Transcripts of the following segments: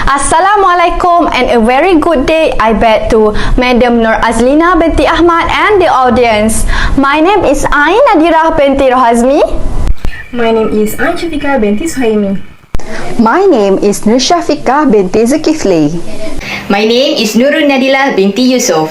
Assalamualaikum and a very good day I bet to Madam Nur Azlina binti Ahmad and the audience. My name is Nadhirah binti ROHAZMI. My name is SYAFIQAH binti SUHAIMI. My name is SYAFIQAH binti ZULKIFFLI. My name is NURUL NADHILAH binti YUSOF.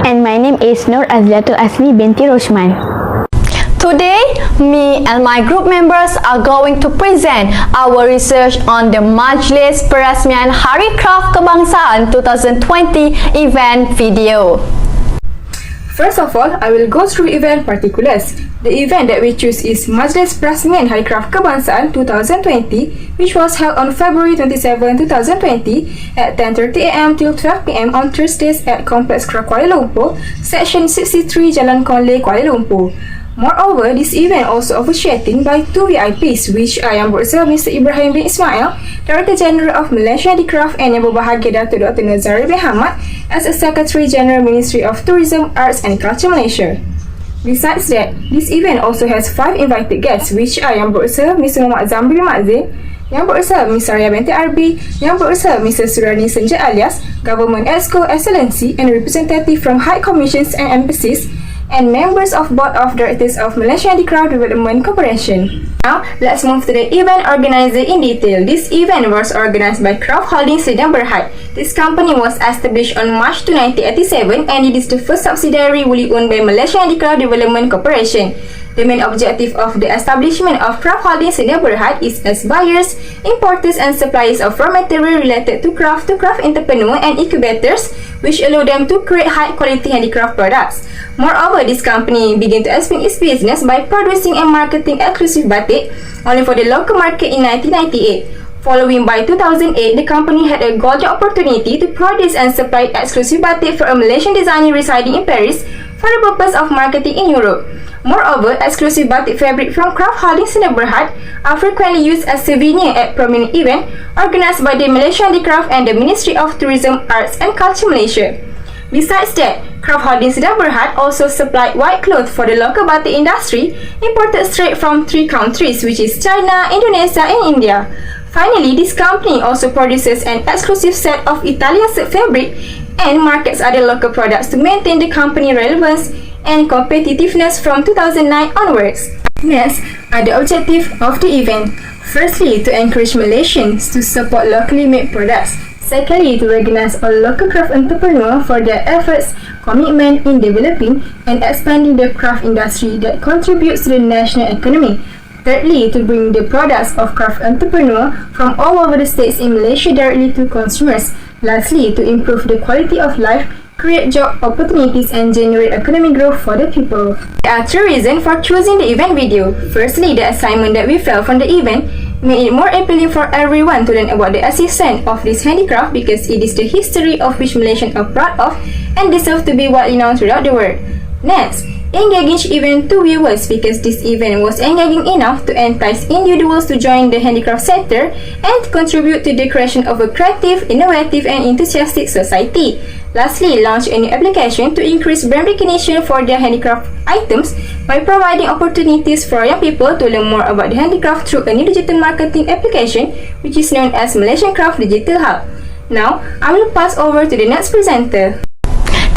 And my name is AZLIATul binti ROSHMAN. Today, me and my group members are going to present our research on the Majlis Perasmian Hari Kraft Kebangsaan 2020 event video. First of all, I will go through event particulars. The event that we choose is Majlis Perasmian Hari Kraft Kebangsaan 2020, which was held on February 27, 2020 at 10:30 am till 12 pm on Thursdays at Complex Kraft Kuala Lumpur, Section 63 Jalan Konlay, Kuala Lumpur. Moreover, this event also officiating by two VIPs, which are Yang Bersama Mr. Ibrahim bin Ismail, Director General of Malaysia Handicraft, and Yang Berbahagia Datuk Dr. Nazari bin Hamad as a Secretary General Ministry of Tourism, Arts and Culture Malaysia. Besides that, this event also has 5 invited guests, which are Yang Bersama Mr. Muhammad Zamri bin Mazin, Yang Bersama Ms. Arya binti Arbi, Yang Bersama Mr. Surani Senja alias Government Exco Excellency, and representative from High Commissions and Embassies, and members of Board of Directors of Malaysia Handicraft Development Corporation. Now, let's move to the event organizer in detail. This event was organized by Kraft Holdings Sedang Berhad. This company was established on March 2, 1987, and it is the first subsidiary wholly owned by Malaysia Handicraft Development Corporation. The main objective of the establishment of Kraft Holdings Sedang Berhad is as buyers, importers and suppliers of raw material related to craft entrepreneur and incubators, which allow them to create high-quality handicraft products. Moreover, this company began to expand its business by producing and marketing exclusive batik only for the local market in 1998. Following by 2008, the company had a golden opportunity to produce and supply exclusive batik for a Malaysian designer residing in Paris for the purpose of marketing in Europe. Moreover, exclusive batik fabric from Kraft Holdings Sedang Berhad are frequently used as souvenir at prominent events organized by the Malaysia Handicraft and the Ministry of Tourism, Arts and Culture Malaysia. Besides that, Kraft Holdings Sedang Berhad also supplied white cloth for the local batik industry imported straight from 3 countries, which is China, Indonesia and India. Finally, this company also produces an exclusive set of Italian silk fabric and markets other local products to maintain the company relevance and competitiveness from 2009 onwards. Next are the objectives of the event. Firstly, to encourage Malaysians to support locally made products. Secondly, to recognize all local craft entrepreneurs for their efforts, commitment in developing and expanding the craft industry that contributes to the national economy. Thirdly, to bring the products of craft entrepreneurs from all over the states in Malaysia directly to consumers. Lastly, to improve the quality of life, create job opportunities and generate economic growth for the people. There are 3 reasons for choosing the event video. Firstly, the assignment that we felt from the event made it more appealing for everyone to learn about the existence of this handicraft because it is the history of which Malaysians are proud of and deserve to be widely known throughout the world. Next, engaging event to viewers because this event was engaging enough to entice individuals to join the handicraft sector and contribute to the creation of a creative, innovative and enthusiastic society. Lastly, launch a new application to increase brand recognition for their handicraft items by providing opportunities for young people to learn more about the handicraft through a new digital marketing application which is known as Malaysian Craft Digital Hub. Now, I will pass over to the next presenter.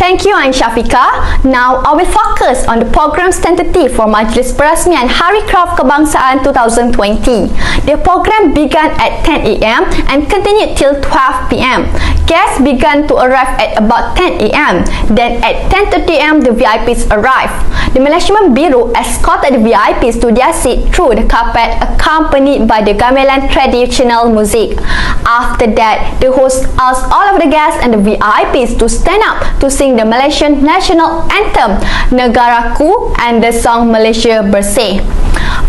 Thank you, SYAFIQAH. Now, I will focus on the program's tentative for Majlis Perasmian Hari Kraft Kebangsaan 2020. The program began at 10 am and continued till 12 pm. Guests began to arrive at about 10 am. Then at 10:30 am, the VIPs arrived. The Management Bureau escorted the VIPs to their seat through the carpet accompanied by the gamelan traditional music. After that, the host asked all of the guests and the VIPs to stand up to sing the Malaysian national anthem, Negaraku, and the song Malaysia Bersih.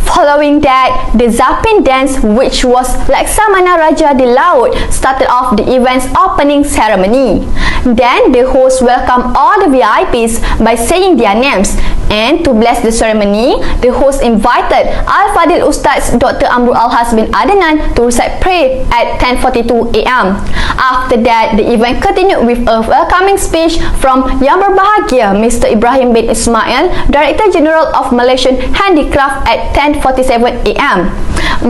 Following that, the Zapin dance, which was Laksamana Raja di Laut, started off the event's opening ceremony. Then, the host welcomed all the VIPs by saying their names. And to bless the ceremony, the host invited Al-Fadil Ustaz Dr. Amrul Alhas bin Adnan to recite prayer at 10:42 am. After that, the event continued with a welcoming speech from Yang Berbahagia Mr. Ibrahim bin Ismail, Director General of Malaysian Handicraft at 10:40 10:47 a.m.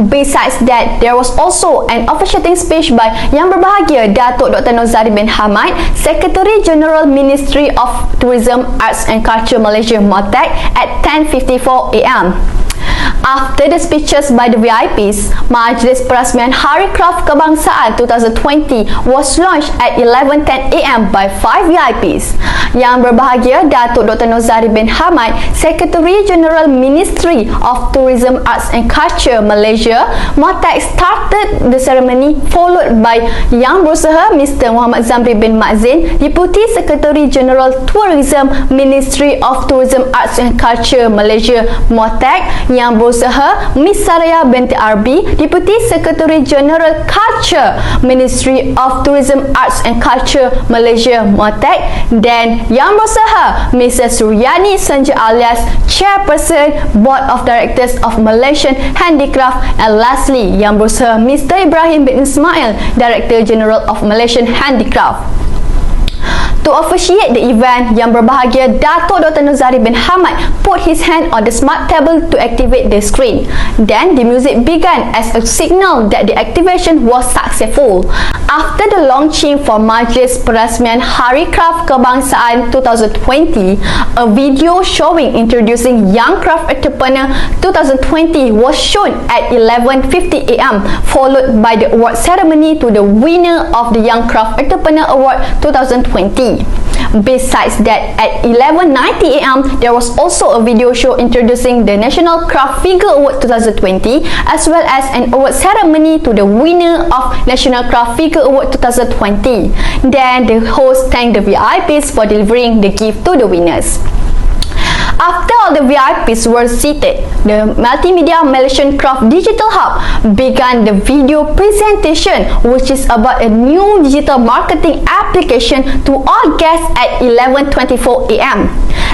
Besides that, there was also an officiating speech by Yang Berbahagia Datuk Dr. Nozari bin Hamad, Secretary General Ministry of Tourism, Arts and Culture Malaysia MOTAC at 10:54 a.m. After the speeches by the VIPs, Majlis Perasmian Hari Kraft Kebangsaan 2020 was launched at 11:10 a.m. by 5 VIPs. Yang Berbahagia Datuk Dr. Nozari bin Hamad, Secretary General Ministry of Tourism, Arts and Culture Malaysia, MOTAC started the ceremony, followed by Yang Berusaha Mr. Muhammad Zamri bin Mazin, Deputy Secretary General Tourism, Ministry of Tourism, Arts and Culture Malaysia MOTAC, Yang Berusaha Miss Saraya binti Arbi, Deputy Secretary General Culture, Ministry of Tourism, Arts and Culture Malaysia MOTAC, then Yang Berusaha Mrs. Suryani Senja alias Chairperson Board of Directors of Malaysian Handicraft, and lastly Yang Berusaha Mr. Ibrahim bin Ismail, Director General of Malaysian Handicraft. To officiate the event, Yang Berbahagia Datuk Dr. Nozari bin Hamad put his hand on the smart table to activate the screen. Then the music began as a signal that the activation was successful. After the launching for Majlis Perasmian Hari Kraft Kebangsaan 2020, a video showing introducing Young Craft Entrepreneur 2020 was shown at 11:50 a.m. followed by the award ceremony to the winner of the Young Craft Entrepreneur Award 2020. Besides that, at 11:90 a.m. there was also a video show introducing the National Craft Figure Award 2020 as well as an award ceremony to the winner of National Craft Figure Award 2020. Then the host thanked the VIPs for delivering the gift to the winners. After all the VIPs were seated, the Multimedia Malaysian Craft Digital Hub began the video presentation, which is about a new digital marketing application to all guests at 11:24 a.m.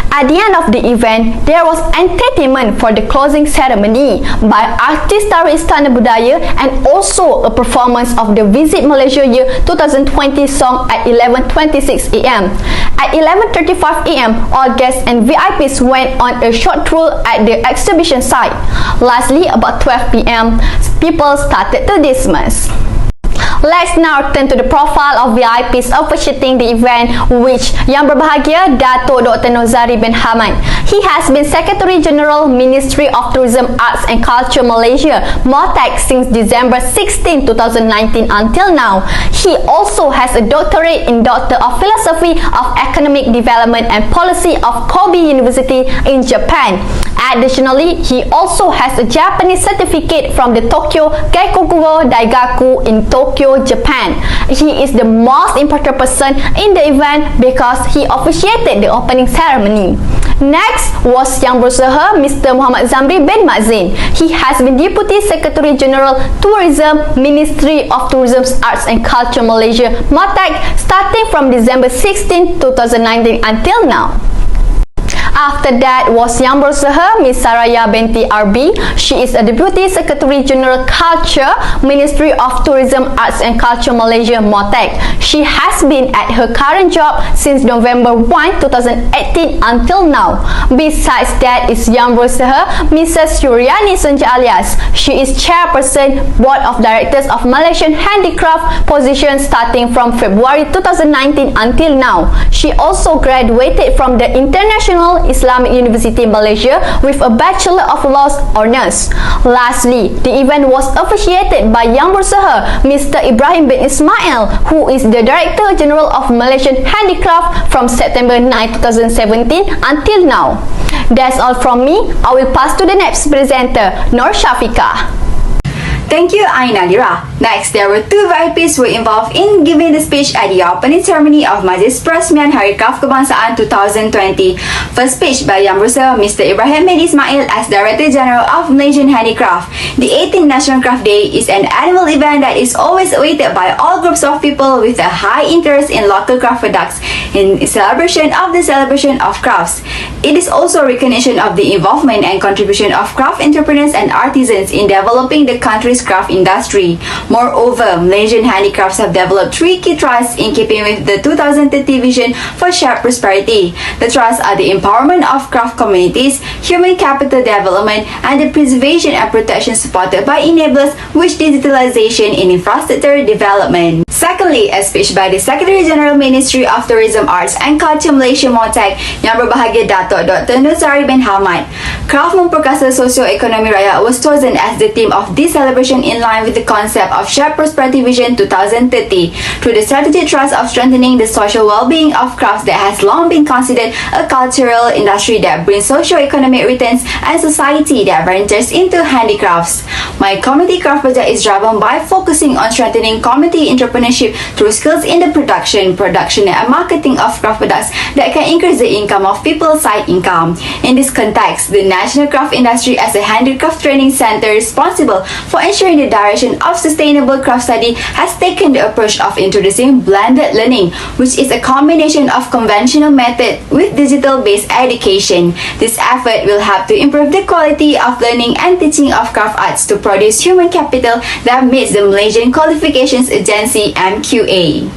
At the end of the event, there was entertainment for the closing ceremony by artis tari Istana Budaya and also a performance of the Visit Malaysia Year 2020 song at 11:26 a.m. At 11:35 a.m., all guests and VIPs went on a short tour at the exhibition site. Lastly, about 12 p.m., people started to dismiss. Let's now turn to the profile of VIPs officiating the event, which Yang Berbahagia Datuk Dr. Nozari bin Hamad. He has been Secretary General Ministry of Tourism, Arts and Culture Malaysia MOTAC since December 16, 2019 until now. He also has a doctorate in Doctor of Philosophy of Economic Development and Policy of Kobe University in Japan. Additionally, he also has a Japanese certificate from the Tokyo Gaikukugo Daigaku in Tokyo, Japan. He is the most important person in the event because he officiated the opening ceremony. Next was Yang Berusaha Mr. Muhammad Zamri bin Mazin. He has been Deputy Secretary General Tourism, Ministry of Tourism, Arts and Culture Malaysia MOTAC starting from December 16, 2019 until now. After that was Yang Berusaha Miss Saraya binti Arbi. She is a Deputy Secretary General Culture, Ministry of Tourism, Arts and Culture Malaysia MOTAC. She has been at her current job since November 1, 2018 until now. Besides that is Yang Berusaha Mrs. Suryani Senja alias. She is Chairperson Board of Directors of Malaysian Handicraft position starting from February 2019 until now. She also graduated from the International Islamic University Malaysia with a Bachelor of Laws Honours. Lastly, the event was officiated by Yang Berusaha Mr. Ibrahim bin Ismail, who is the Director General of Malaysian Handicraft from September 9, 2017 until now. That's all from me. I will pass to the next presenter, SYAFIQAH. Thank you, Nadhirah. Next, there were two VIPs who were involved in giving the speech at the opening ceremony of Majlis Perasmian Hari Kraft Kebangsaan 2020. First speech by Yang Berusaha Mr. Ibrahim bin Ismail as Director General of Malaysian Handicraft. The 18th National Craft Day is an annual event that is always awaited by all groups of people with a high interest in local craft products in celebration of the celebration of crafts. It is also recognition of the involvement and contribution of craft entrepreneurs and artisans in developing the country's country's craft industry. Moreover, Malaysian handicrafts have developed 3 key trusts in keeping with the 2030 vision for shared prosperity. The trusts are the empowerment of craft communities, human capital development, and the preservation and protection supported by enablers which digitalization in infrastructure development. Secondly, a speech by the Secretary General Ministry of Tourism, Arts and Culture Malaysia MOTAC yang berbahagia Datuk Dr. Nur bin Hamad. Craft Memperkasa Socio-Ekonomi Rakyat was chosen as the theme of this celebration in line with the concept of Shared Prosperity Vision 2030 through the strategic thrust of strengthening the social well-being of crafts that has long been considered a cultural industry that brings socio-economic returns and society that ventures into handicrafts. My community craft project is driven by focusing on strengthening community entrepreneurship through skills in the production and marketing of craft products that can increase the income of people's side income. In this context, the National Craft Industry as a handicraft training center responsible for ensuring the direction of sustainable craft study has taken the approach of introducing blended learning, which is a combination of conventional method with digital-based education. This effort will help to improve the quality of learning and teaching of craft arts to produce human capital that meets the Malaysian Qualifications Agency MQA.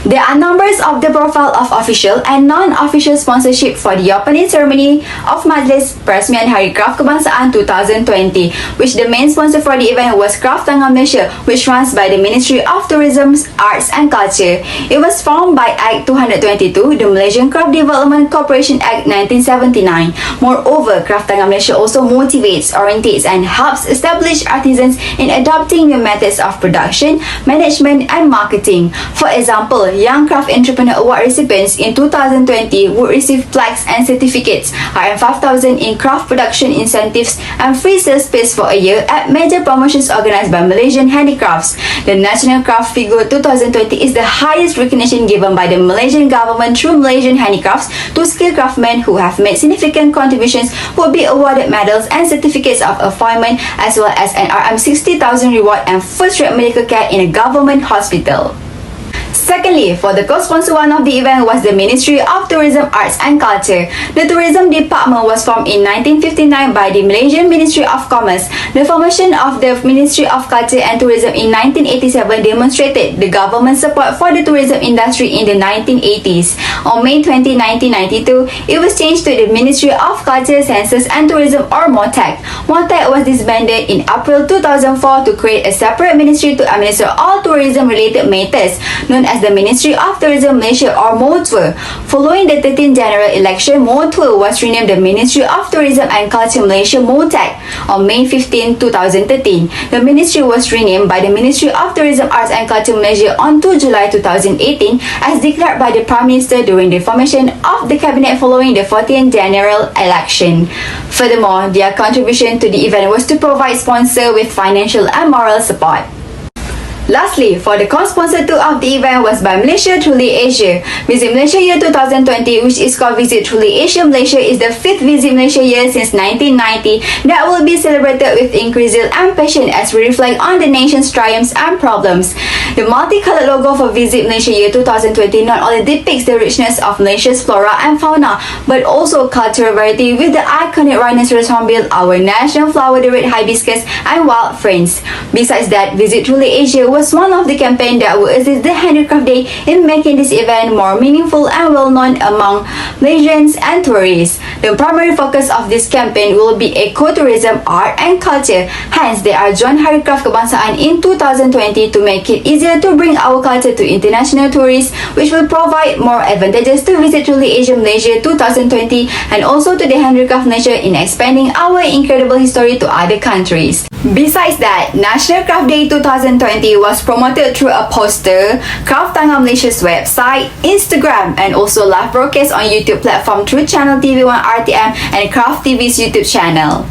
There are numbers of the profile of official and non-official sponsorship for the opening ceremony of Majlis Peresmian Hari Kraft Kebangsaan 2020, which the main sponsor for the event was Kraft Tangga Malaysia, which runs by the Ministry of Tourism, Arts and Culture. It was formed by Act 222, the Malaysian Craft Development Corporation Act 1979. Moreover, Kraft Tangga Malaysia also motivates, orientates and helps establish artisans in adopting new methods of production, management and marketing. For example, Young Craft Entrepreneur Award recipients in 2020 would receive plaques and certificates, RM5,000 in craft production incentives and free sales space for a year at major promotions organized by Malaysian Handicrafts. The National Craft Figure 2020 is the highest recognition given by the Malaysian government through Malaysian Handicrafts to skilled craftsmen who have made significant contributions will be awarded medals and certificates of appointment as well as an RM60,000 reward and first-rate medical care in a government hospital. Secondly, for the co-sponsor one of the event was the Ministry of Tourism, Arts and Culture. The Tourism Department was formed in 1959 by the Malaysian Ministry of Commerce. The formation of the Ministry of Culture and Tourism in 1987 demonstrated the government support for the tourism industry in the 1980s. On May 20, 1992, it was changed to the Ministry of Culture, Census and Tourism or MOTAC. MOTAC was disbanded in April 2004 to create a separate ministry to administer all tourism-related matters, known as the Ministry of Tourism Malaysia or MOTWA. Following the 13th general election, MOTWA was renamed the Ministry of Tourism and Culture Malaysia MOTAC. On May 15, 2013, the ministry was renamed by the Ministry of Tourism, Arts and Culture Malaysia on 2 July 2018 as declared by the Prime Minister during the formation of the Cabinet following the 14th general election. Furthermore, their contribution to the event was to provide sponsor with financial and moral support. Lastly, for the co-sponsor 2 of the event was by Malaysia Truly Asia. Visit Malaysia Year 2020, which is called Visit Truly Asia Malaysia, is the 5th Visit Malaysia Year since 1990 that will be celebrated with increased zeal and passion as we reflect on the nation's triumphs and problems. The multicolored logo for Visit Malaysia Year 2020 not only depicts the richness of Malaysia's flora and fauna, but also cultural variety with the iconic rhinoceros hornbill, our national flower, the red hibiscus, and wild ferns. Besides that, Visit Truly Asia was one of the campaigns that will assist the Handicraft Day in making this event more meaningful and well-known among Malaysians and tourists. The primary focus of this campaign will be ecotourism, art and culture. Hence, they are joined Hari Kraft Kebangsaan in 2020 to make it easier to bring our culture to international tourists, which will provide more advantages to Visit Truly Asia Malaysia 2020 and also to the Handicraft Malaysia in expanding our incredible history to other countries. Besides that, National Craft Day 2020 was promoted through a poster, Kraft Tangga Malaysia's website, Instagram, and also live broadcast on YouTube platform through channel TV1 RTM and Kraft TV's YouTube channel.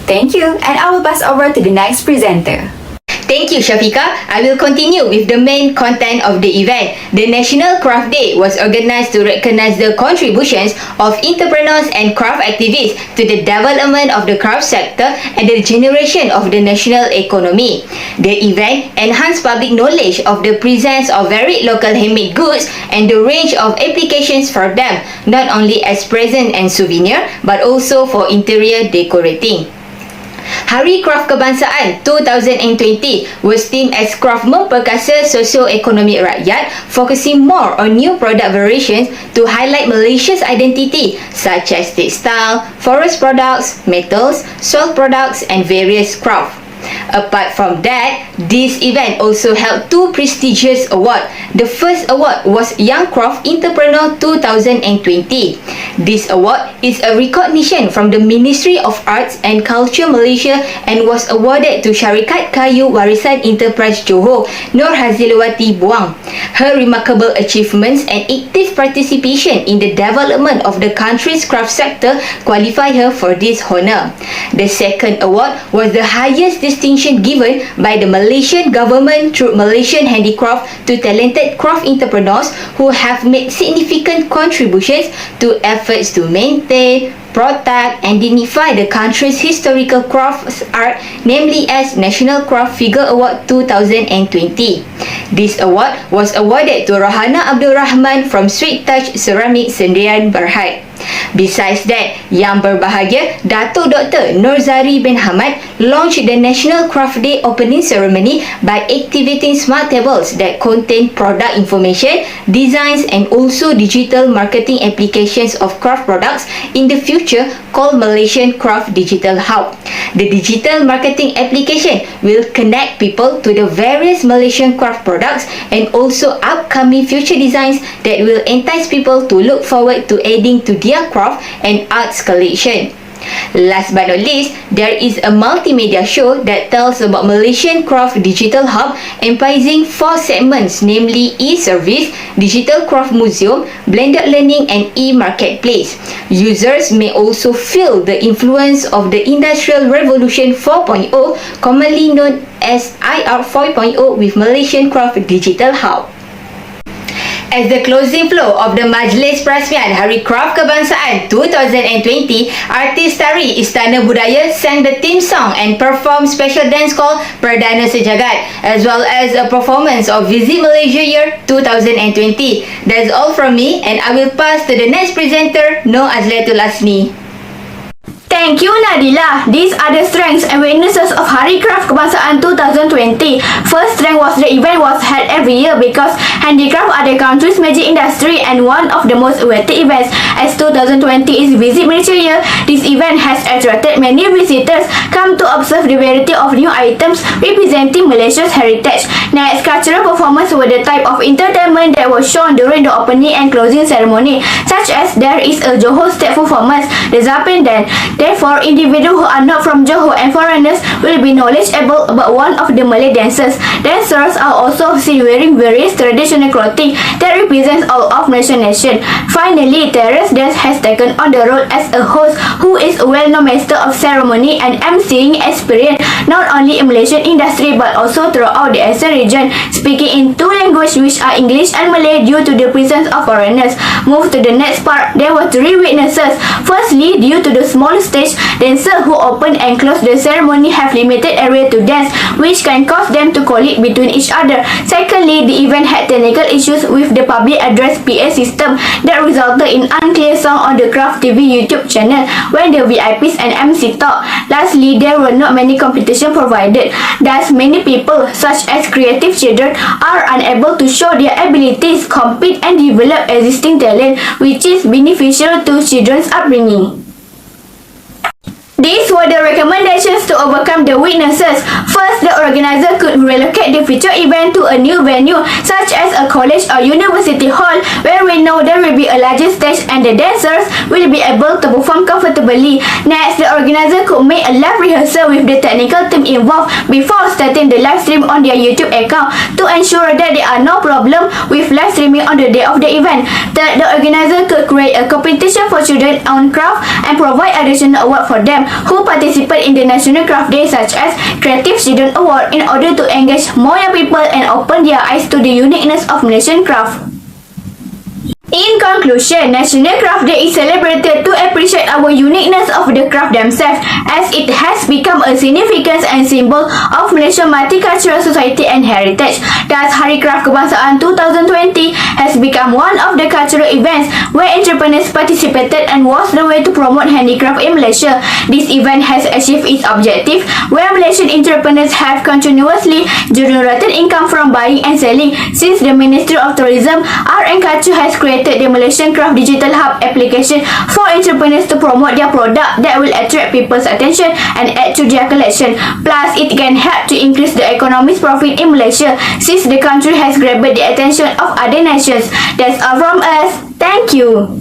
Thank you, and I will pass over to the next presenter. Thank you, Syafiqah. I will continue with the main content of the event. The National Craft Day was organized to recognize the contributions of entrepreneurs and craft activists to the development of the craft sector and the generation of the national economy. The event enhanced public knowledge of the presence of varied local handmade goods and the range of applications for them, not only as present and souvenir, but also for interior decorating. Hari Kraft Kebangsaan 2020 was themed as Kraft Memperkasa Sosioekonomi Rakyat, focusing more on new product variations to highlight Malaysia's identity, such as textile, forest products, metals, soil products and various craft. Apart from that, this event also held two prestigious awards. The first award was Young Craft Entrepreneur 2020. This award is a recognition from the Ministry of Arts and Culture Malaysia and was awarded to Syarikat Kayu Warisan Enterprise Johor, Nur Hazilawati Buang. Her remarkable achievements and active participation in the development of the country's craft sector qualify her for this honour. The second award was the highest distinction given by the Malaysian government through Malaysian Handicraft to talented craft entrepreneurs who have made significant contributions to efforts to maintain, protect and dignify the country's historical crafts art, namely as National Craft Figure Award 2020. This award was awarded to Rohana Abdul Rahman from Sweet Touch Ceramic Sendirian Berhad. Besides that, Yang Berbahagia Datuk Dr. Norzari bin Hamad launched the National Craft Day opening ceremony by activating smart tables that contain product information, designs and also digital marketing applications of craft products in the future called Malaysian Craft Digital Hub. The digital marketing application will connect people to the various Malaysian craft products and also upcoming future designs that will entice people to look forward to adding to their craft and arts collection. Last but not least, there is a multimedia show that tells about Malaysian Craft Digital Hub, comprising 4 segments, namely e-service, digital craft museum, blended learning and e-marketplace. Users may also feel the influence of the Industrial Revolution 4.0, commonly known as IR 4.0, with Malaysian Craft Digital Hub. As the closing flow of the Majlis Perasmian Hari Kraft Kebangsaan 2020, artis tari Istana Budaya sang the theme song and performed special dance called Perdana Sejagat, as well as a performance of Visit Malaysia Year 2020. That's all from me, and I will pass to the next presenter, AZLIATUL ASNIE. Thank you, Nadhila. These are the strengths and weaknesses of Hari Kraft Kebangsaan 2020. First strength was the event was held every year because handicraft are the country's major industry and one of the most awaited events. As 2020 is Visit Malaysia Year, this event has attracted many visitors come to observe the variety of new items representing Malaysia's heritage. Next, cultural performance were the type of entertainment that was shown during the opening and closing ceremony, such as there is a Johor State performance, the Zapen Dan. Therefore, individuals who are not from Johor and foreigners will be knowledgeable about one of the Malay dances. Dancers are also seen wearing various traditional clothing that represents all of Malaysian nation. Finally, terrace dance has taken on the role as a host who is a well-known master of ceremony and emceeing experience not only in Malaysian industry but also throughout the ASEAN region, speaking in 2 languages which are English and Malay due to the presence of foreigners. Move to the next part, there were 3 witnesses. Firstly, due to the small stage, dancers who open and close the ceremony have limited area to dance, which can cause them to collide between each other. Secondly, the event had technical issues with the public address PA system that resulted in unclear sound on the Kraft TV YouTube channel when the VIPs and MC talk. Lastly, there were not many competition provided. Thus, many people, such as creative children, are unable to show their abilities, compete and develop existing talent, which is beneficial to children's upbringing. These were the recommendations to overcome the weaknesses. First, the organizer could relocate the future event to a new venue, such as a college or university hall, where we know there will be a larger stage and the dancers will be able to perform comfortably. Next, the organizer could make a live rehearsal with the technical team involved before starting the live stream on their YouTube account to ensure that there are no problem with live streaming on the day of the event. Third, the organizer could create a competition for children on craft and provide additional award for them who participate in the National Craft Day, such as Creative Student Award, in order to engage more young people and open their eyes to the uniqueness of Malaysian craft. In conclusion, National Craft Day is celebrated to appreciate our uniqueness of the craft themselves, as it has become a significant and symbol of Malaysian multicultural society and heritage. Thus, Hari Craft Kebangsaan 2020 has become one of the cultural events where entrepreneurs participated and was the way to promote handicraft in Malaysia. This event has achieved its objective, where Malaysian entrepreneurs have continuously generated income from buying and selling, since the Ministry of Tourism, Art and Culture has created the Malaysian Craft Digital Hub application for entrepreneurs to promote their product that will attract people's attention and add to their collection. Plus, it can help to increase the economic profit in Malaysia, since the country has grabbed the attention of other nations. That's all from us. Thank you.